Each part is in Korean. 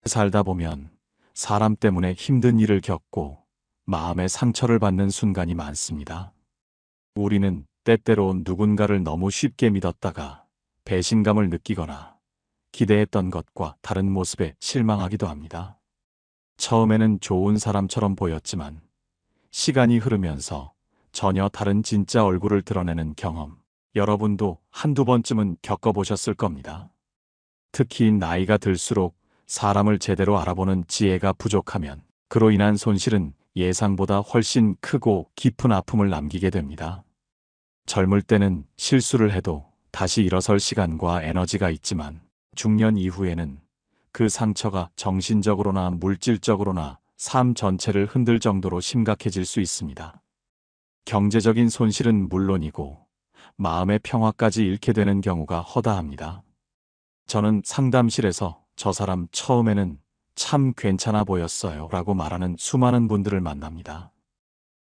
살다 보면 사람 때문에 힘든 일을 겪고 마음의 상처를 받는 순간이 많습니다. 우리는 때때로 누군가를 너무 쉽게 믿었다가 배신감을 느끼거나 기대했던 것과 다른 모습에 실망하기도 합니다. 처음에는 좋은 사람처럼 보였지만 시간이 흐르면서 전혀 다른 진짜 얼굴을 드러내는 경험, 여러분도 한두 번쯤은 겪어보셨을 겁니다. 특히 나이가 들수록 사람을 제대로 알아보는 지혜가 부족하면 그로 인한 손실은 예상보다 훨씬 크고 깊은 아픔을 남기게 됩니다. 젊을 때는 실수를 해도 다시 일어설 시간과 에너지가 있지만 중년 이후에는 그 상처가 정신적으로나 물질적으로나 삶 전체를 흔들 정도로 심각해질 수 있습니다. 경제적인 손실은 물론이고 마음의 평화까지 잃게 되는 경우가 허다합니다. 저는 상담실에서 저 사람 처음에는 참 괜찮아 보였어요 라고 말하는 수많은 분들을 만납니다.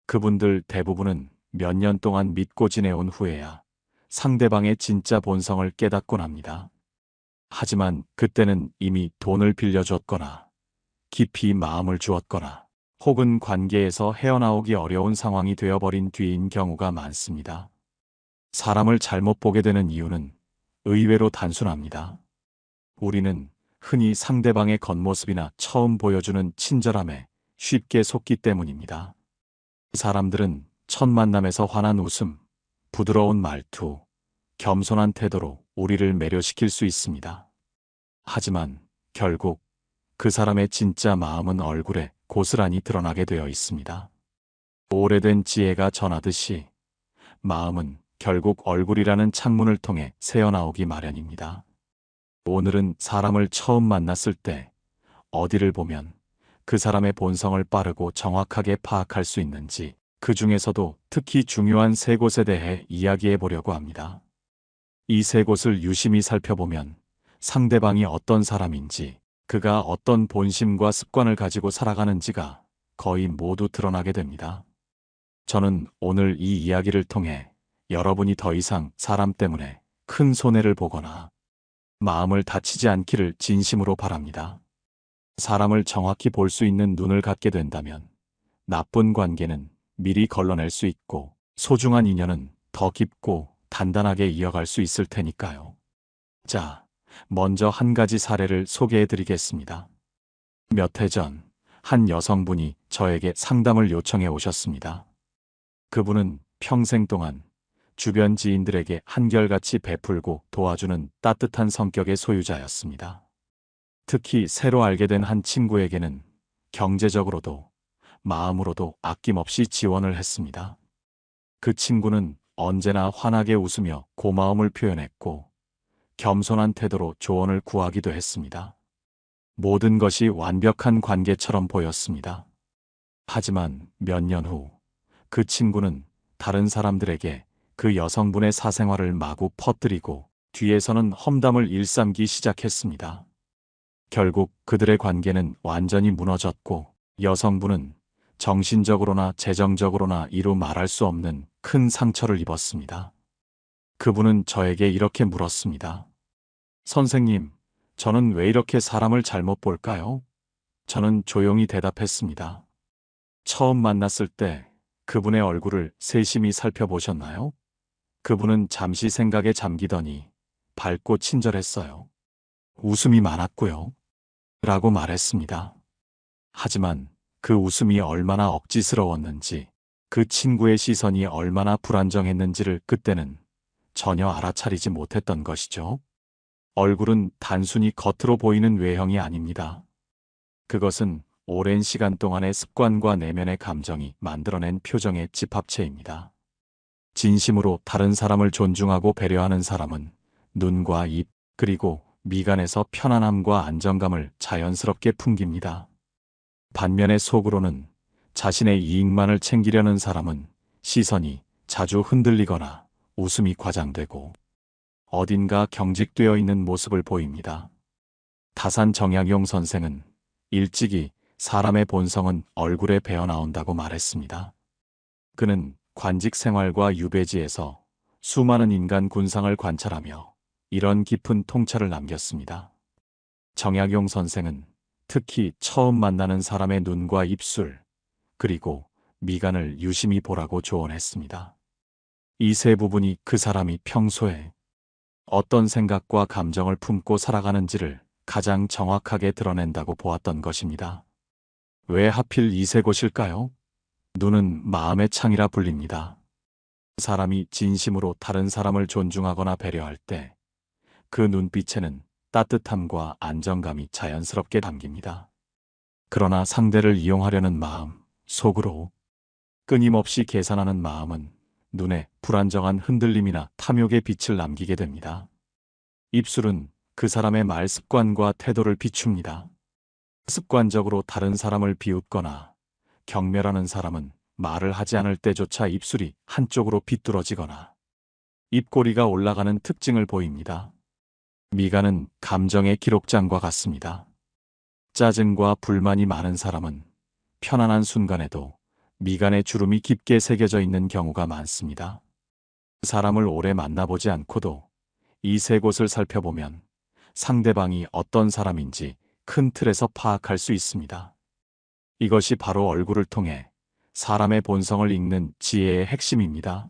그분들 대부분은 몇 년 동안 믿고 지내온 후에야 상대방의 진짜 본성을 깨닫곤 합니다. 하지만 그때는 이미 돈을 빌려줬거나 깊이 마음을 주었거나 혹은 관계에서 헤어나오기 어려운 상황이 되어버린 뒤인 경우가 많습니다. 사람을 잘못 보게 되는 이유는 의외로 단순합니다. 우리는 흔히 상대방의 겉모습이나 처음 보여주는 친절함에 쉽게 속기 때문입니다. 사람들은 첫 만남에서 환한 웃음, 부드러운 말투, 겸손한 태도로 우리를 매료시킬 수 있습니다. 하지만 결국 그 사람의 진짜 마음은 얼굴에 고스란히 드러나게 되어 있습니다. 오래된 지혜가 전하듯이 마음은 결국 얼굴이라는 창문을 통해 새어나오기 마련입니다. 오늘은 사람을 처음 만났을 때 어디를 보면 그 사람의 본성을 빠르고 정확하게 파악할 수 있는지, 그 중에서도 특히 중요한 세 곳에 대해 이야기해 보려고 합니다. 이 세 곳을 유심히 살펴보면 상대방이 어떤 사람인지, 그가 어떤 본심과 습관을 가지고 살아가는지가 거의 모두 드러나게 됩니다. 저는 오늘 이 이야기를 통해 여러분이 더 이상 사람 때문에 큰 손해를 보거나 마음을 다치지 않기를 진심으로 바랍니다. 사람을 정확히 볼 수 있는 눈을 갖게 된다면 나쁜 관계는 미리 걸러낼 수 있고 소중한 인연은 더 깊고 단단하게 이어갈 수 있을 테니까요. 자, 먼저 한 가지 사례를 소개해 드리겠습니다. 몇 해 전 한 여성분이 저에게 상담을 요청해 오셨습니다. 그분은 평생 동안 주변 지인들에게 한결같이 베풀고 도와주는 따뜻한 성격의 소유자였습니다. 특히 새로 알게 된 한 친구에게는 경제적으로도 마음으로도 아낌없이 지원을 했습니다. 그 친구는 언제나 환하게 웃으며 고마움을 표현했고 겸손한 태도로 조언을 구하기도 했습니다. 모든 것이 완벽한 관계처럼 보였습니다. 하지만 몇 년 후 그 친구는 다른 사람들에게 그 여성분의 사생활을 마구 퍼뜨리고 뒤에서는 험담을 일삼기 시작했습니다. 결국 그들의 관계는 완전히 무너졌고 여성분은 정신적으로나 재정적으로나 이루 말할 수 없는 큰 상처를 입었습니다. 그분은 저에게 이렇게 물었습니다. 선생님, 저는 왜 이렇게 사람을 잘못 볼까요? 저는 조용히 대답했습니다. 처음 만났을 때 그분의 얼굴을 세심히 살펴보셨나요? 그분은 잠시 생각에 잠기더니 밝고 친절했어요. 웃음이 많았고요. 라고 말했습니다. 하지만 그 웃음이 얼마나 억지스러웠는지, 그 친구의 시선이 얼마나 불안정했는지를 그때는 전혀 알아차리지 못했던 것이죠. 얼굴은 단순히 겉으로 보이는 외형이 아닙니다. 그것은 오랜 시간 동안의 습관과 내면의 감정이 만들어낸 표정의 집합체입니다. 진심으로 다른 사람을 존중하고 배려하는 사람은 눈과 입, 그리고 미간에서 편안함과 안정감을 자연스럽게 풍깁니다. 반면에 속으로는 자신의 이익만을 챙기려는 사람은 시선이 자주 흔들리거나 웃음이 과장되고 어딘가 경직되어 있는 모습을 보입니다. 다산 정약용 선생은 일찍이 사람의 본성은 얼굴에 배어나온다고 말했습니다. 그는 관직 생활과 유배지에서 수많은 인간 군상을 관찰하며 이런 깊은 통찰을 남겼습니다. 정약용 선생은 특히 처음 만나는 사람의 눈과 입술, 그리고 미간을 유심히 보라고 조언했습니다. 이 세 부분이 그 사람이 평소에 어떤 생각과 감정을 품고 살아가는지를 가장 정확하게 드러낸다고 보았던 것입니다. 왜 하필 이 세 곳일까요? 눈은 마음의 창이라 불립니다. 사람이 진심으로 다른 사람을 존중하거나 배려할 때 그 눈빛에는 따뜻함과 안정감이 자연스럽게 담깁니다. 그러나 상대를 이용하려는 마음, 속으로 끊임없이 계산하는 마음은 눈에 불안정한 흔들림이나 탐욕의 빛을 남기게 됩니다. 입술은 그 사람의 말 습관과 태도를 비춥니다. 습관적으로 다른 사람을 비웃거나 경멸하는 사람은 말을 하지 않을 때조차 입술이 한쪽으로 비뚤어지거나 입꼬리가 올라가는 특징을 보입니다. 미간은 감정의 기록장과 같습니다. 짜증과 불만이 많은 사람은 편안한 순간에도 미간에 주름이 깊게 새겨져 있는 경우가 많습니다. 사람을 오래 만나보지 않고도 이 세 곳을 살펴보면 상대방이 어떤 사람인지 큰 틀에서 파악할 수 있습니다. 이것이 바로 얼굴을 통해 사람의 본성을 읽는 지혜의 핵심입니다.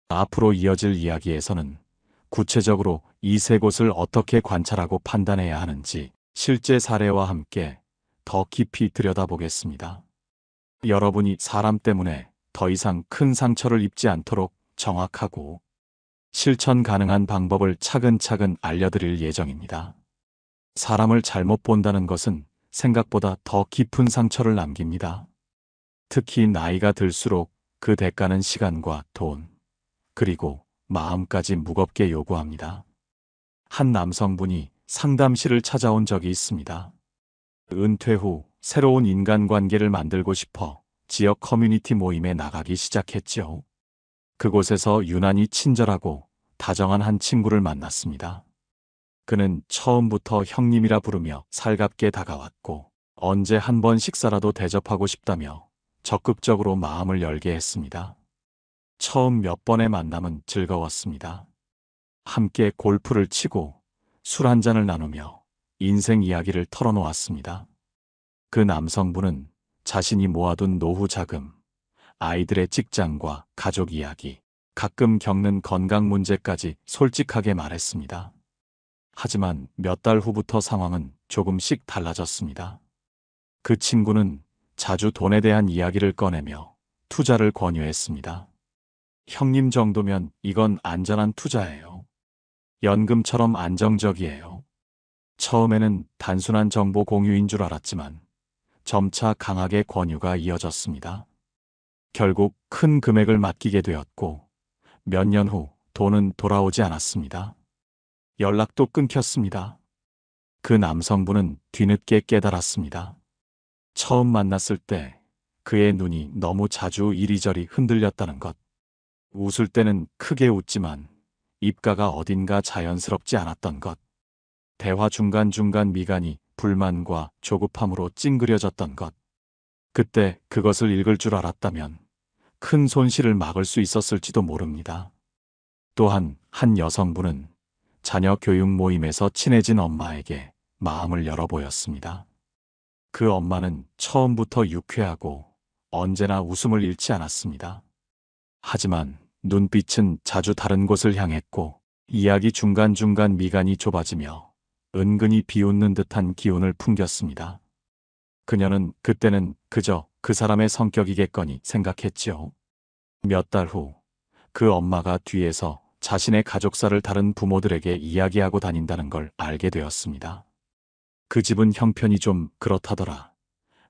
앞으로 이어질 이야기에서는 구체적으로 이 세 곳을 어떻게 관찰하고 판단해야 하는지 실제 사례와 함께 더 깊이 들여다보겠습니다. 여러분이 사람 때문에 더 이상 큰 상처를 입지 않도록 정확하고 실천 가능한 방법을 차근차근 알려드릴 예정입니다. 사람을 잘못 본다는 것은 생각보다 더 깊은 상처를 남깁니다. 특히 나이가 들수록 그 대가는 시간과 돈, 그리고 마음까지 무겁게 요구합니다. 한 남성분이 상담실을 찾아온 적이 있습니다. 은퇴 후 새로운 인간관계를 만들고 싶어 지역 커뮤니티 모임에 나가기 시작했죠. 그곳에서 유난히 친절하고 다정한 한 친구를 만났습니다. 그는 처음부터 형님이라 부르며 살갑게 다가왔고 언제 한번 식사라도 대접하고 싶다며 적극적으로 마음을 열게 했습니다. 처음 몇 번의 만남은 즐거웠습니다. 함께 골프를 치고 술 한 잔을 나누며 인생 이야기를 털어놓았습니다. 그 남성분은 자신이 모아둔 노후 자금, 아이들의 직장과 가족 이야기, 가끔 겪는 건강 문제까지 솔직하게 말했습니다. 하지만 몇 달 후부터 상황은 조금씩 달라졌습니다. 그 친구는 자주 돈에 대한 이야기를 꺼내며 투자를 권유했습니다. 형님 정도면 이건 안전한 투자예요. 연금처럼 안정적이에요. 처음에는 단순한 정보 공유인 줄 알았지만 점차 강하게 권유가 이어졌습니다. 결국 큰 금액을 맡기게 되었고 몇 년 후 돈은 돌아오지 않았습니다. 연락도 끊겼습니다. 그 남성분은 뒤늦게 깨달았습니다. 처음 만났을 때 그의 눈이 너무 자주 이리저리 흔들렸다는 것. 웃을 때는 크게 웃지만 입가가 어딘가 자연스럽지 않았던 것. 대화 중간중간 미간이 불만과 조급함으로 찡그려졌던 것. 그때 그것을 읽을 줄 알았다면 큰 손실을 막을 수 있었을지도 모릅니다. 또한 한 여성분은 자녀 교육 모임에서 친해진 엄마에게 마음을 열어 보였습니다. 그 엄마는 처음부터 유쾌하고 언제나 웃음을 잃지 않았습니다. 하지만 눈빛은 자주 다른 곳을 향했고 이야기 중간중간 미간이 좁아지며 은근히 비웃는 듯한 기운을 풍겼습니다. 그녀는 그때는 그저 그 사람의 성격이겠거니 생각했지요. 몇 달 후 그 엄마가 뒤에서 자신의 가족사를 다른 부모들에게 이야기하고 다닌다는 걸 알게 되었습니다. 그 집은 형편이 좀 그렇다더라.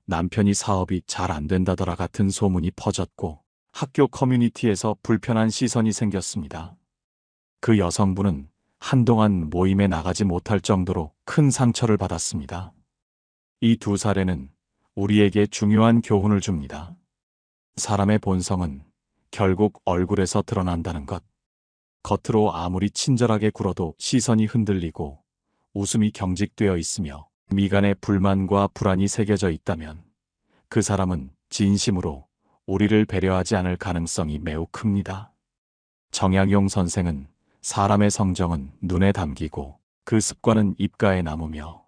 남편이 사업이 잘 안 된다더라 같은 소문이 퍼졌고 학교 커뮤니티에서 불편한 시선이 생겼습니다. 그 여성분은 한동안 모임에 나가지 못할 정도로 큰 상처를 받았습니다. 이 두 사례는 우리에게 중요한 교훈을 줍니다. 사람의 본성은 결국 얼굴에서 드러난다는 것. 겉으로 아무리 친절하게 굴어도 시선이 흔들리고 웃음이 경직되어 있으며 미간에 불만과 불안이 새겨져 있다면 그 사람은 진심으로 우리를 배려하지 않을 가능성이 매우 큽니다. 정약용 선생은 사람의 성정은 눈에 담기고 그 습관은 입가에 남으며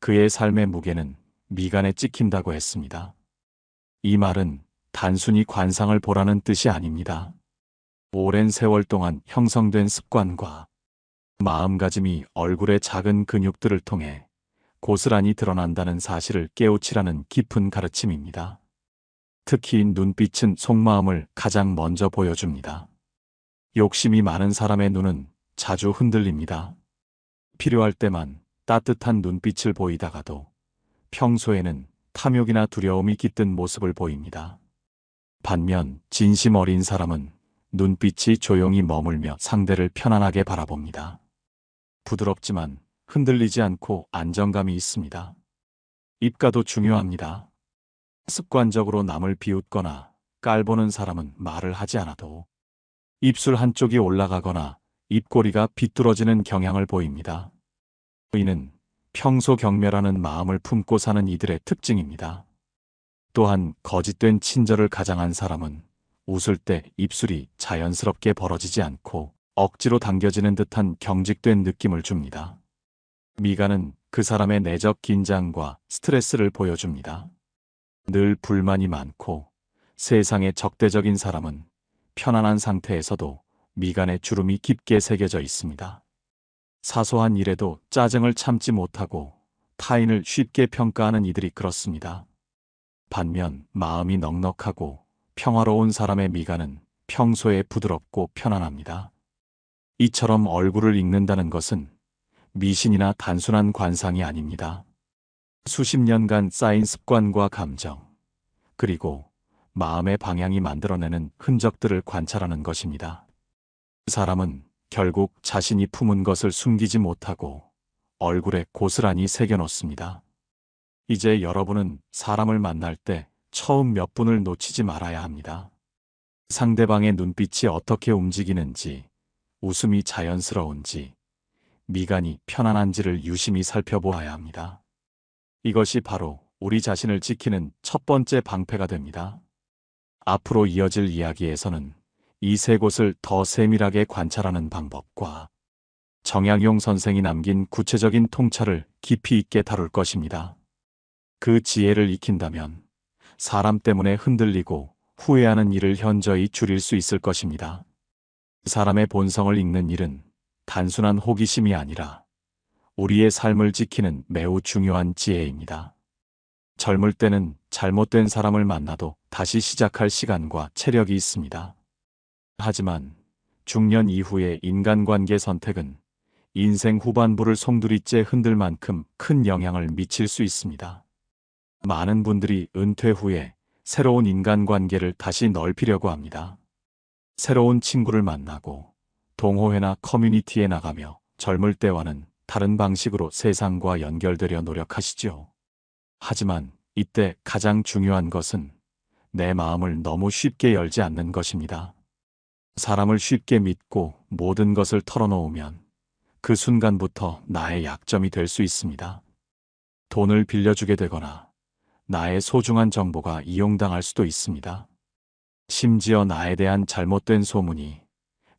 그의 삶의 무게는 미간에 찍힌다고 했습니다. 이 말은 단순히 관상을 보라는 뜻이 아닙니다. 오랜 세월 동안 형성된 습관과 마음가짐이 얼굴의 작은 근육들을 통해 고스란히 드러난다는 사실을 깨우치라는 깊은 가르침입니다. 특히 눈빛은 속마음을 가장 먼저 보여줍니다. 욕심이 많은 사람의 눈은 자주 흔들립니다. 필요할 때만 따뜻한 눈빛을 보이다가도 평소에는 탐욕이나 두려움이 깃든 모습을 보입니다. 반면 진심 어린 사람은 눈빛이 조용히 머물며 상대를 편안하게 바라봅니다. 부드럽지만 흔들리지 않고 안정감이 있습니다. 입가도 중요합니다. 습관적으로 남을 비웃거나 깔보는 사람은 말을 하지 않아도 입술 한쪽이 올라가거나 입꼬리가 비뚤어지는 경향을 보입니다. 이는 평소 경멸하는 마음을 품고 사는 이들의 특징입니다. 또한 거짓된 친절을 가장한 사람은 웃을 때 입술이 자연스럽게 벌어지지 않고 억지로 당겨지는 듯한 경직된 느낌을 줍니다. 미간은 그 사람의 내적 긴장과 스트레스를 보여줍니다. 늘 불만이 많고 세상에 적대적인 사람은 편안한 상태에서도 미간에 주름이 깊게 새겨져 있습니다. 사소한 일에도 짜증을 참지 못하고 타인을 쉽게 평가하는 이들이 그렇습니다. 반면 마음이 넉넉하고 평화로운 사람의 미간은 평소에 부드럽고 편안합니다. 이처럼 얼굴을 읽는다는 것은 미신이나 단순한 관상이 아닙니다. 수십 년간 쌓인 습관과 감정, 그리고 마음의 방향이 만들어내는 흔적들을 관찰하는 것입니다. 사람은 결국 자신이 품은 것을 숨기지 못하고 얼굴에 고스란히 새겨놓습니다. 이제 여러분은 사람을 만날 때 처음 몇 분을 놓치지 말아야 합니다. 상대방의 눈빛이 어떻게 움직이는지, 웃음이 자연스러운지, 미간이 편안한지를 유심히 살펴보아야 합니다. 이것이 바로 우리 자신을 지키는 첫 번째 방패가 됩니다. 앞으로 이어질 이야기에서는 이 세 곳을 더 세밀하게 관찰하는 방법과 정약용 선생이 남긴 구체적인 통찰을 깊이 있게 다룰 것입니다. 그 지혜를 익힌다면 사람 때문에 흔들리고 후회하는 일을 현저히 줄일 수 있을 것입니다. 사람의 본성을 읽는 일은 단순한 호기심이 아니라 우리의 삶을 지키는 매우 중요한 지혜입니다. 젊을 때는 잘못된 사람을 만나도 다시 시작할 시간과 체력이 있습니다. 하지만 중년 이후의 인간관계 선택은 인생 후반부를 송두리째 흔들 만큼 큰 영향을 미칠 수 있습니다. 많은 분들이 은퇴 후에 새로운 인간관계를 다시 넓히려고 합니다. 새로운 친구를 만나고 동호회나 커뮤니티에 나가며 젊을 때와는 다른 방식으로 세상과 연결되려 노력하시죠. 하지만 이때 가장 중요한 것은 내 마음을 너무 쉽게 열지 않는 것입니다. 사람을 쉽게 믿고 모든 것을 털어놓으면 그 순간부터 나의 약점이 될 수 있습니다. 돈을 빌려주게 되거나 나의 소중한 정보가 이용당할 수도 있습니다. 심지어 나에 대한 잘못된 소문이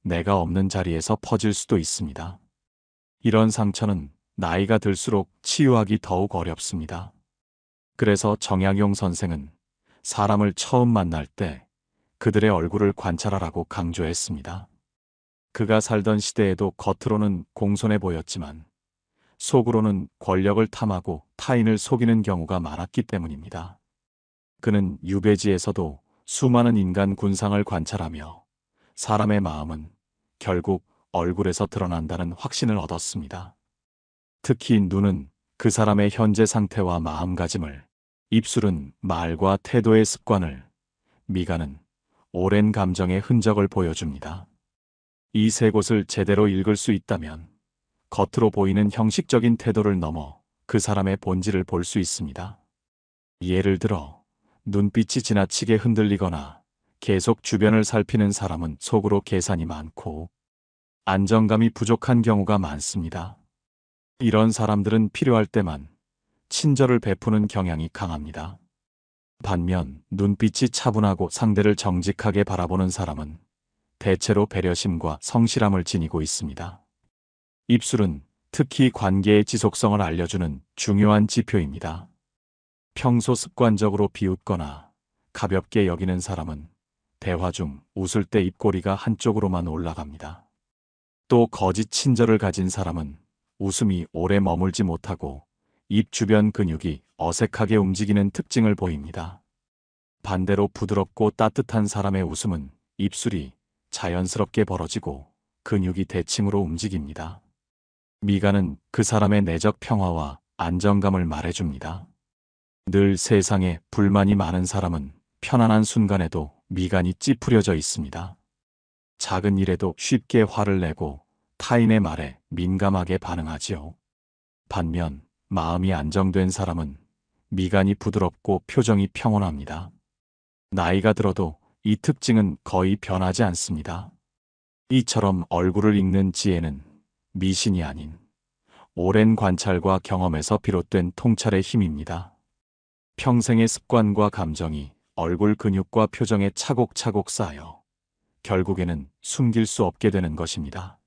내가 없는 자리에서 퍼질 수도 있습니다. 이런 상처는 나이가 들수록 치유하기 더욱 어렵습니다. 그래서 정약용 선생은 사람을 처음 만날 때 그들의 얼굴을 관찰하라고 강조했습니다. 그가 살던 시대에도 겉으로는 공손해 보였지만 속으로는 권력을 탐하고 타인을 속이는 경우가 많았기 때문입니다. 그는 유배지에서도 수많은 인간 군상을 관찰하며 사람의 마음은 결국 얼굴에서 드러난다는 확신을 얻었습니다. 특히 눈은 그 사람의 현재 상태와 마음가짐을, 입술은 말과 태도의 습관을, 미간은 오랜 감정의 흔적을 보여줍니다. 이 세 곳을 제대로 읽을 수 있다면 겉으로 보이는 형식적인 태도를 넘어 그 사람의 본질을 볼 수 있습니다. 예를 들어 눈빛이 지나치게 흔들리거나 계속 주변을 살피는 사람은 속으로 계산이 많고 안정감이 부족한 경우가 많습니다. 이런 사람들은 필요할 때만 친절을 베푸는 경향이 강합니다. 반면 눈빛이 차분하고 상대를 정직하게 바라보는 사람은 대체로 배려심과 성실함을 지니고 있습니다. 입술은 특히 관계의 지속성을 알려주는 중요한 지표입니다. 평소 습관적으로 비웃거나 가볍게 여기는 사람은 대화 중 웃을 때 입꼬리가 한쪽으로만 올라갑니다. 또 거짓 친절을 가진 사람은 웃음이 오래 머물지 못하고 입 주변 근육이 어색하게 움직이는 특징을 보입니다. 반대로 부드럽고 따뜻한 사람의 웃음은 입술이 자연스럽게 벌어지고 근육이 대칭으로 움직입니다. 미간은 그 사람의 내적 평화와 안정감을 말해줍니다. 늘 세상에 불만이 많은 사람은 편안한 순간에도 미간이 찌푸려져 있습니다. 작은 일에도 쉽게 화를 내고 타인의 말에 민감하게 반응하지요. 반면 마음이 안정된 사람은 미간이 부드럽고 표정이 평온합니다. 나이가 들어도 이 특징은 거의 변하지 않습니다. 이처럼 얼굴을 읽는 지혜는 미신이 아닌 오랜 관찰과 경험에서 비롯된 통찰의 힘입니다. 평생의 습관과 감정이 얼굴 근육과 표정에 차곡차곡 쌓여 결국에는 숨길 수 없게 되는 것입니다.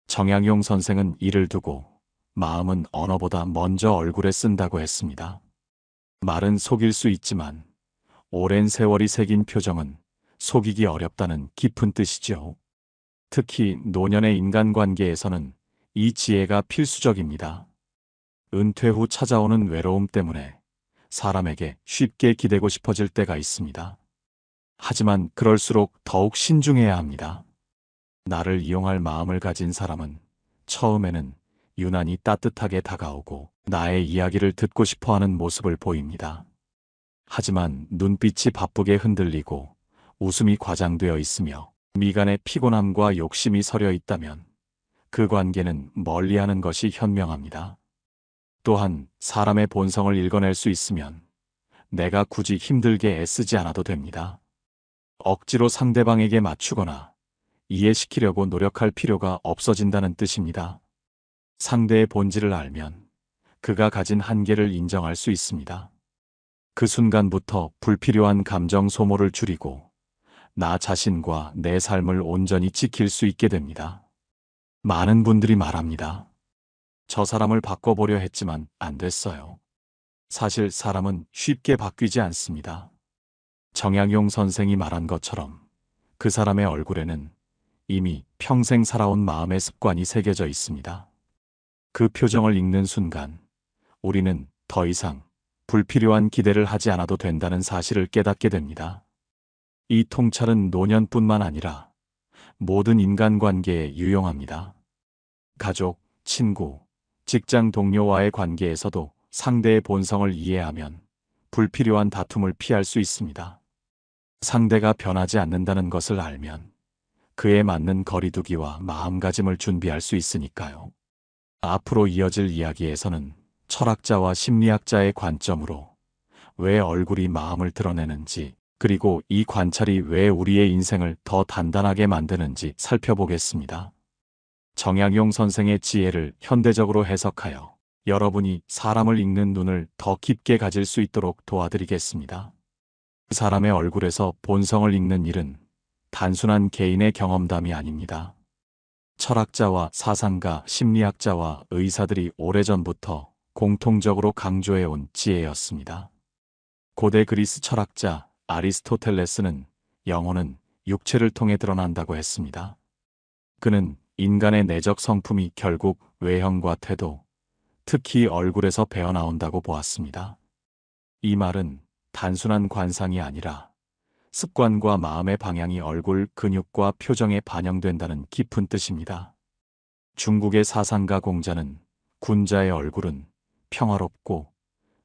정약용 선생은 이를 두고 마음은 언어보다 먼저 얼굴에 쓴다고 했습니다. 말은 속일 수 있지만 오랜 세월이 새긴 표정은 속이기 어렵다는 깊은 뜻이죠. 특히 노년의 인간관계에서는 이 지혜가 필수적입니다. 은퇴 후 찾아오는 외로움 때문에 사람에게 쉽게 기대고 싶어질 때가 있습니다. 하지만 그럴수록 더욱 신중해야 합니다. 나를 이용할 마음을 가진 사람은 처음에는 유난히 따뜻하게 다가오고 나의 이야기를 듣고 싶어하는 모습을 보입니다. 하지만 눈빛이 바쁘게 흔들리고 웃음이 과장되어 있으며 미간에 피곤함과 욕심이 서려 있다면 그 관계는 멀리하는 것이 현명합니다. 또한 사람의 본성을 읽어낼 수 있으면 내가 굳이 힘들게 애쓰지 않아도 됩니다. 억지로 상대방에게 맞추거나 이해시키려고 노력할 필요가 없어진다는 뜻입니다. 상대의 본질을 알면 그가 가진 한계를 인정할 수 있습니다. 그 순간부터 불필요한 감정 소모를 줄이고 나 자신과 내 삶을 온전히 지킬 수 있게 됩니다. 많은 분들이 말합니다. 저 사람을 바꿔보려 했지만 안 됐어요. 사실 사람은 쉽게 바뀌지 않습니다. 정약용 선생이 말한 것처럼 그 사람의 얼굴에는 이미 평생 살아온 마음의 습관이 새겨져 있습니다. 그 표정을 읽는 순간 우리는 더 이상 불필요한 기대를 하지 않아도 된다는 사실을 깨닫게 됩니다. 이 통찰은 노년뿐만 아니라 모든 인간관계에 유용합니다. 가족, 친구, 직장 동료와의 관계에서도 상대의 본성을 이해하면 불필요한 다툼을 피할 수 있습니다. 상대가 변하지 않는다는 것을 알면 그에 맞는 거리두기와 마음가짐을 준비할 수 있으니까요. 앞으로 이어질 이야기에서는 철학자와 심리학자의 관점으로 왜 얼굴이 마음을 드러내는지, 그리고 이 관찰이 왜 우리의 인생을 더 단단하게 만드는지 살펴보겠습니다. 정약용 선생의 지혜를 현대적으로 해석하여 여러분이 사람을 읽는 눈을 더 깊게 가질 수 있도록 도와드리겠습니다. 사람의 얼굴에서 본성을 읽는 일은 단순한 개인의 경험담이 아닙니다. 철학자와 사상가, 심리학자와 의사들이 오래전부터 공통적으로 강조해온 지혜였습니다. 고대 그리스 철학자 아리스토텔레스는 영혼은 육체를 통해 드러난다고 했습니다. 그는 인간의 내적 성품이 결국 외형과 태도, 특히 얼굴에서 배어나온다고 보았습니다. 이 말은 단순한 관상이 아니라 습관과 마음의 방향이 얼굴 근육과 표정에 반영된다는 깊은 뜻입니다. 중국의 사상가 공자는 군자의 얼굴은 평화롭고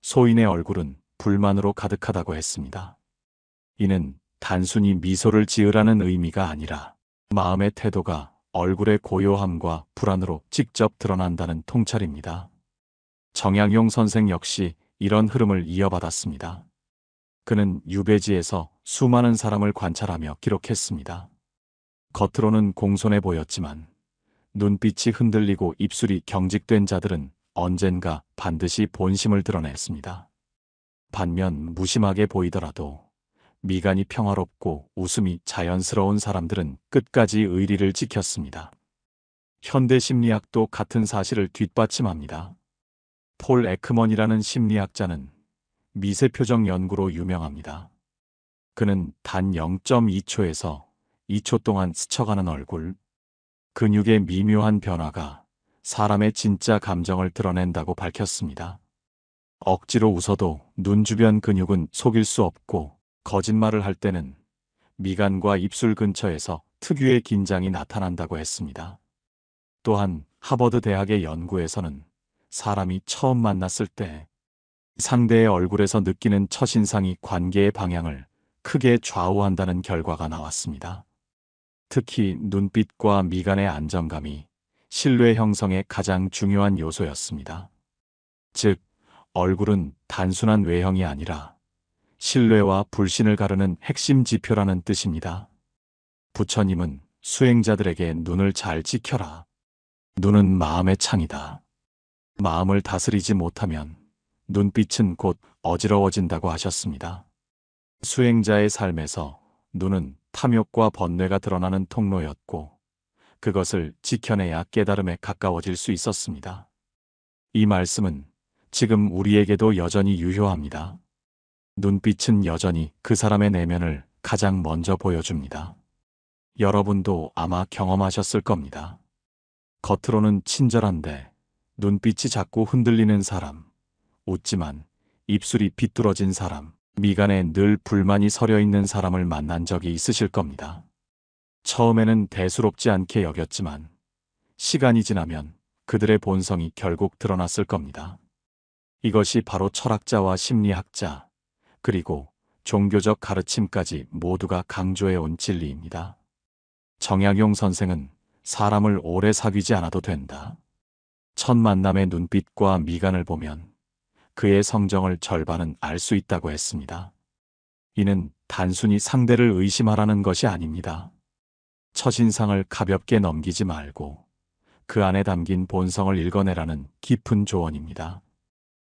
소인의 얼굴은 불만으로 가득하다고 했습니다. 이는 단순히 미소를 지으라는 의미가 아니라 마음의 태도가 얼굴의 고요함과 불안으로 직접 드러난다는 통찰입니다. 정약용 선생 역시 이런 흐름을 이어받았습니다. 그는 유배지에서 수많은 사람을 관찰하며 기록했습니다. 겉으로는 공손해 보였지만 눈빛이 흔들리고 입술이 경직된 자들은 언젠가 반드시 본심을 드러냈습니다. 반면 무심하게 보이더라도 미간이 평화롭고 웃음이 자연스러운 사람들은 끝까지 의리를 지켰습니다. 현대 심리학도 같은 사실을 뒷받침합니다. 폴 에크먼이라는 심리학자는 미세표정 연구로 유명합니다. 그는 단 0.2초에서 2초 동안 스쳐가는 얼굴, 근육의 미묘한 변화가 사람의 진짜 감정을 드러낸다고 밝혔습니다. 억지로 웃어도 눈 주변 근육은 속일 수 없고, 거짓말을 할 때는 미간과 입술 근처에서 특유의 긴장이 나타난다고 했습니다. 또한 하버드 대학의 연구에서는 사람이 처음 만났을 때 상대의 얼굴에서 느끼는 첫인상이 관계의 방향을 크게 좌우한다는 결과가 나왔습니다. 특히 눈빛과 미간의 안정감이 신뢰 형성의 가장 중요한 요소였습니다. 즉, 얼굴은 단순한 외형이 아니라 신뢰와 불신을 가르는 핵심 지표라는 뜻입니다. 부처님은 수행자들에게 눈을 잘 지켜라. 눈은 마음의 창이다. 마음을 다스리지 못하면 눈빛은 곧 어지러워진다고 하셨습니다. 수행자의 삶에서 눈은 탐욕과 번뇌가 드러나는 통로였고, 그것을 지켜내야 깨달음에 가까워질 수 있었습니다. 이 말씀은 지금 우리에게도 여전히 유효합니다. 눈빛은 여전히 그 사람의 내면을 가장 먼저 보여줍니다. 여러분도 아마 경험하셨을 겁니다. 겉으로는 친절한데 눈빛이 자꾸 흔들리는 사람, 웃지만 입술이 비뚤어진 사람, 미간에 늘 불만이 서려 있는 사람을 만난 적이 있으실 겁니다. 처음에는 대수롭지 않게 여겼지만 시간이 지나면 그들의 본성이 결국 드러났을 겁니다. 이것이 바로 철학자와 심리학자, 그리고 종교적 가르침까지 모두가 강조해온 진리입니다. 정약용 선생은 사람을 오래 사귀지 않아도 된다. 첫 만남의 눈빛과 미간을 보면 그의 성정을 절반은 알 수 있다고 했습니다. 이는 단순히 상대를 의심하라는 것이 아닙니다. 첫인상을 가볍게 넘기지 말고 그 안에 담긴 본성을 읽어내라는 깊은 조언입니다.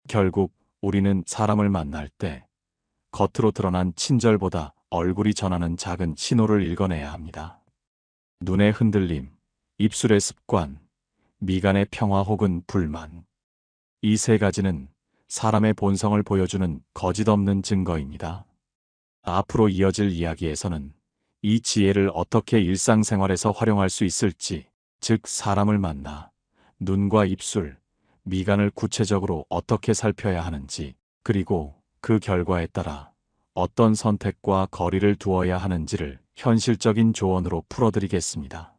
결국 우리는 사람을 만날 때 겉으로 드러난 친절보다 얼굴이 전하는 작은 신호를 읽어내야 합니다. 눈의 흔들림, 입술의 습관, 미간의 평화 혹은 불만. 이 세 가지는 사람의 본성을 보여주는 거짓없는 증거입니다. 앞으로 이어질 이야기에서는 이 지혜를 어떻게 일상생활에서 활용할 수 있을지, 즉 사람을 만나 눈과 입술, 미간을 구체적으로 어떻게 살펴야 하는지, 그리고 그 결과에 따라 어떤 선택과 거리를 두어야 하는지를 현실적인 조언으로 풀어드리겠습니다.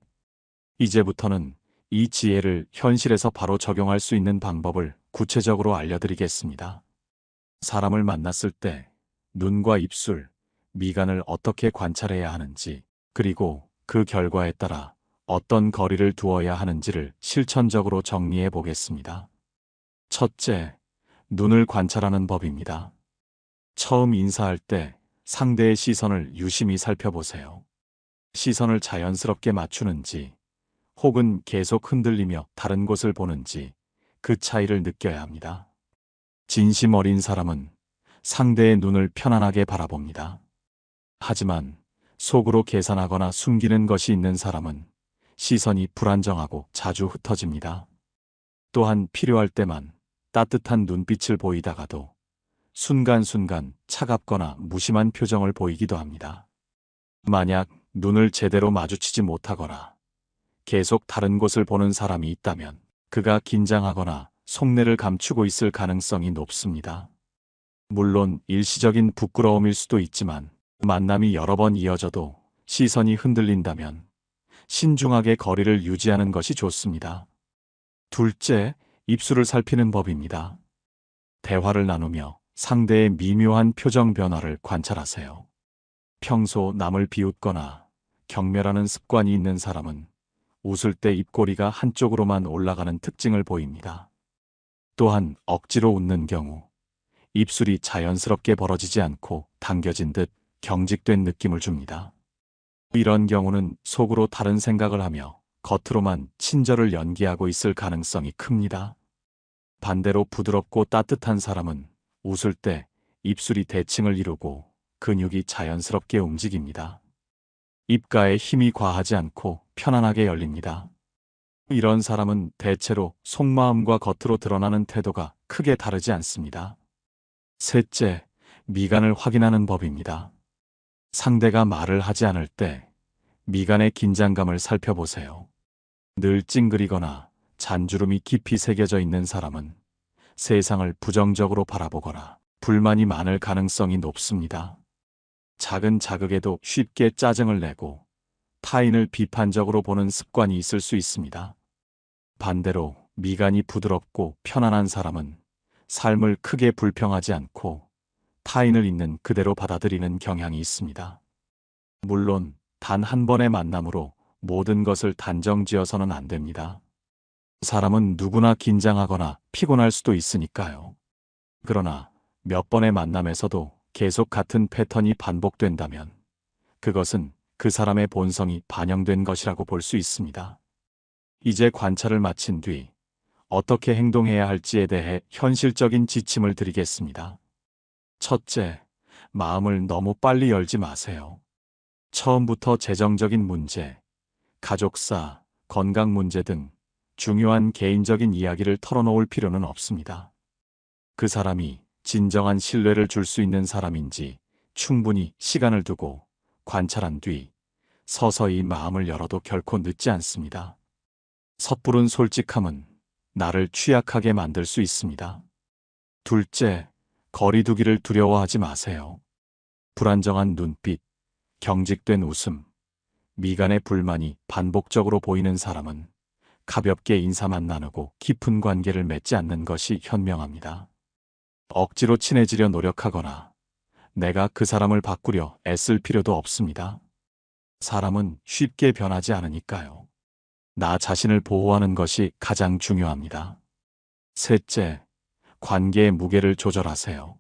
이제부터는 이 지혜를 현실에서 바로 적용할 수 있는 방법을 구체적으로 알려드리겠습니다. 사람을 만났을 때 눈과 입술, 미간을 어떻게 관찰해야 하는지, 그리고 그 결과에 따라 어떤 거리를 두어야 하는지를 실천적으로 정리해 보겠습니다. 첫째, 눈을 관찰하는 법입니다. 처음 인사할 때 상대의 시선을 유심히 살펴보세요. 시선을 자연스럽게 맞추는지, 혹은 계속 흔들리며 다른 곳을 보는지 그 차이를 느껴야 합니다. 진심 어린 사람은 상대의 눈을 편안하게 바라봅니다. 하지만 속으로 계산하거나 숨기는 것이 있는 사람은 시선이 불안정하고 자주 흩어집니다. 또한 필요할 때만 따뜻한 눈빛을 보이다가도 순간순간 차갑거나 무심한 표정을 보이기도 합니다. 만약 눈을 제대로 마주치지 못하거나 계속 다른 곳을 보는 사람이 있다면 그가 긴장하거나 속내를 감추고 있을 가능성이 높습니다. 물론 일시적인 부끄러움일 수도 있지만 만남이 여러 번 이어져도 시선이 흔들린다면 신중하게 거리를 유지하는 것이 좋습니다. 둘째, 입술을 살피는 법입니다. 대화를 나누며 상대의 미묘한 표정 변화를 관찰하세요. 평소 남을 비웃거나 경멸하는 습관이 있는 사람은 웃을 때 입꼬리가 한쪽으로만 올라가는 특징을 보입니다. 또한 억지로 웃는 경우 입술이 자연스럽게 벌어지지 않고 당겨진 듯 경직된 느낌을 줍니다. 이런 경우는 속으로 다른 생각을 하며 겉으로만 친절을 연기하고 있을 가능성이 큽니다. 반대로 부드럽고 따뜻한 사람은 웃을 때 입술이 대칭을 이루고 근육이 자연스럽게 움직입니다. 입가에 힘이 과하지 않고 편안하게 열립니다. 이런 사람은 대체로 속마음과 겉으로 드러나는 태도가 크게 다르지 않습니다. 셋째, 미간을 확인하는 법입니다. 상대가 말을 하지 않을 때 미간의 긴장감을 살펴보세요. 늘 찡그리거나 잔주름이 깊이 새겨져 있는 사람은 세상을 부정적으로 바라보거나 불만이 많을 가능성이 높습니다. 작은 자극에도 쉽게 짜증을 내고 타인을 비판적으로 보는 습관이 있을 수 있습니다. 반대로 미간이 부드럽고 편안한 사람은 삶을 크게 불평하지 않고 타인을 있는 그대로 받아들이는 경향이 있습니다. 물론 단 한 번의 만남으로 모든 것을 단정지어서는 안 됩니다. 사람은 누구나 긴장하거나 피곤할 수도 있으니까요. 그러나 몇 번의 만남에서도 계속 같은 패턴이 반복된다면 그것은 그 사람의 본성이 반영된 것이라고 볼 수 있습니다. 이제 관찰을 마친 뒤 어떻게 행동해야 할지에 대해 현실적인 지침을 드리겠습니다. 첫째, 마음을 너무 빨리 열지 마세요. 처음부터 재정적인 문제, 가족사, 건강 문제 등 중요한 개인적인 이야기를 털어놓을 필요는 없습니다. 그 사람이 진정한 신뢰를 줄 수 있는 사람인지 충분히 시간을 두고 관찰한 뒤 서서히 마음을 열어도 결코 늦지 않습니다. 섣부른 솔직함은 나를 취약하게 만들 수 있습니다. 둘째, 거리두기를 두려워하지 마세요. 불안정한 눈빛, 경직된 웃음, 미간의 불만이 반복적으로 보이는 사람은 가볍게 인사만 나누고 깊은 관계를 맺지 않는 것이 현명합니다. 억지로 친해지려 노력하거나 내가 그 사람을 바꾸려 애쓸 필요도 없습니다. 사람은 쉽게 변하지 않으니까요. 나 자신을 보호하는 것이 가장 중요합니다. 셋째, 관계의 무게를 조절하세요.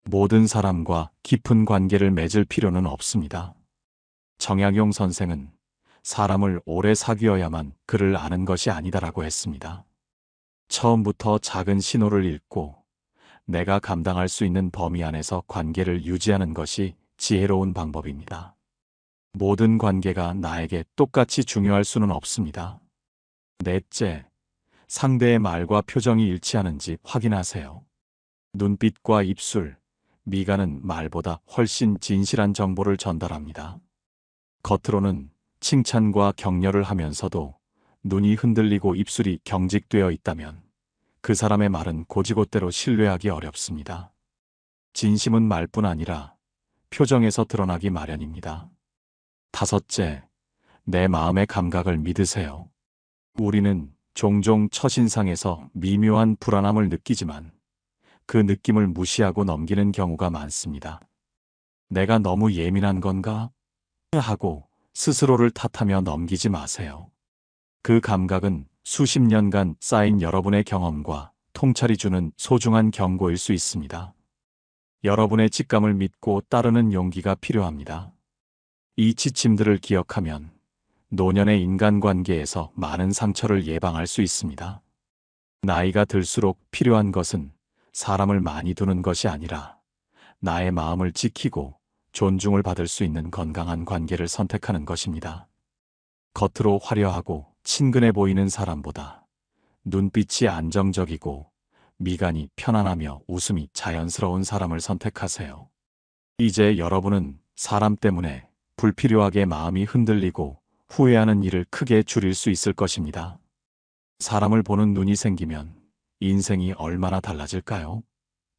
모든 사람과 깊은 관계를 맺을 필요는 없습니다. 정약용 선생은 사람을 오래 사귀어야만 그를 아는 것이 아니다라고 했습니다. 처음부터 작은 신호를 읽고 내가 감당할 수 있는 범위 안에서 관계를 유지하는 것이 지혜로운 방법입니다. 모든 관계가 나에게 똑같이 중요할 수는 없습니다. 넷째, 상대의 말과 표정이 일치하는지 확인하세요. 눈빛과 입술, 미간은 말보다 훨씬 진실한 정보를 전달합니다. 겉으로는 칭찬과 격려를 하면서도 눈이 흔들리고 입술이 경직되어 있다면 그 사람의 말은 곧이곧대로 신뢰하기 어렵습니다. 진심은 말뿐 아니라 표정에서 드러나기 마련입니다. 다섯째, 내 마음의 감각을 믿으세요. 우리는 종종 첫인상에서 미묘한 불안함을 느끼지만 그 느낌을 무시하고 넘기는 경우가 많습니다. 내가 너무 예민한 건가? 하고 스스로를 탓하며 넘기지 마세요. 그 감각은 수십 년간 쌓인 여러분의 경험과 통찰이 주는 소중한 경고일 수 있습니다. 여러분의 직감을 믿고 따르는 용기가 필요합니다. 이 지침들을 기억하면 노년의 인간관계에서 많은 상처를 예방할 수 있습니다. 나이가 들수록 필요한 것은 사람을 많이 두는 것이 아니라 나의 마음을 지키고 존중을 받을 수 있는 건강한 관계를 선택하는 것입니다. 겉으로 화려하고 친근해 보이는 사람보다 눈빛이 안정적이고 미간이 편안하며 웃음이 자연스러운 사람을 선택하세요. 이제 여러분은 사람 때문에 불필요하게 마음이 흔들리고 후회하는 일을 크게 줄일 수 있을 것입니다. 사람을 보는 눈이 생기면 인생이 얼마나 달라질까요?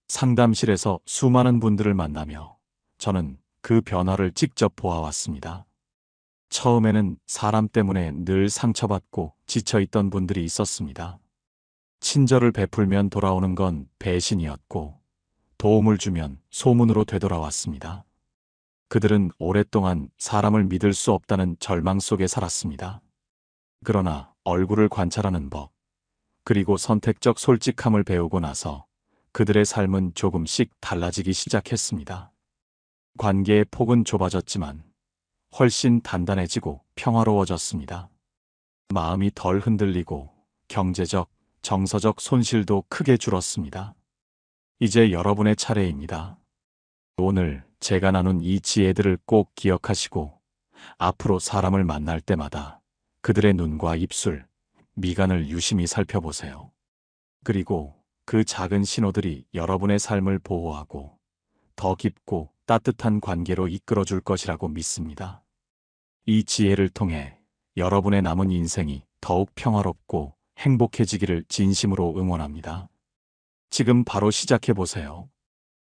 상담실에서 수많은 분들을 만나며 저는 그 변화를 직접 보아왔습니다. 처음에는 사람 때문에 늘 상처받고 지쳐있던 분들이 있었습니다. 친절을 베풀면 돌아오는 건 배신이었고 도움을 주면 소문으로 되돌아왔습니다. 그들은 오랫동안 사람을 믿을 수 없다는 절망 속에 살았습니다. 그러나 얼굴을 관찰하는 법, 그리고 선택적 솔직함을 배우고 나서 그들의 삶은 조금씩 달라지기 시작했습니다. 관계의 폭은 좁아졌지만 훨씬 단단해지고 평화로워졌습니다. 마음이 덜 흔들리고 경제적, 정서적 손실도 크게 줄었습니다. 이제 여러분의 차례입니다. 오늘 제가 나눈 이 지혜들을 꼭 기억하시고 앞으로 사람을 만날 때마다 그들의 눈과 입술, 미간을 유심히 살펴보세요. 그리고 그 작은 신호들이 여러분의 삶을 보호하고 더 깊고 따뜻한 관계로 이끌어줄 것이라고 믿습니다. 이 지혜를 통해 여러분의 남은 인생이 더욱 평화롭고 행복해지기를 진심으로 응원합니다. 지금 바로 시작해 보세요.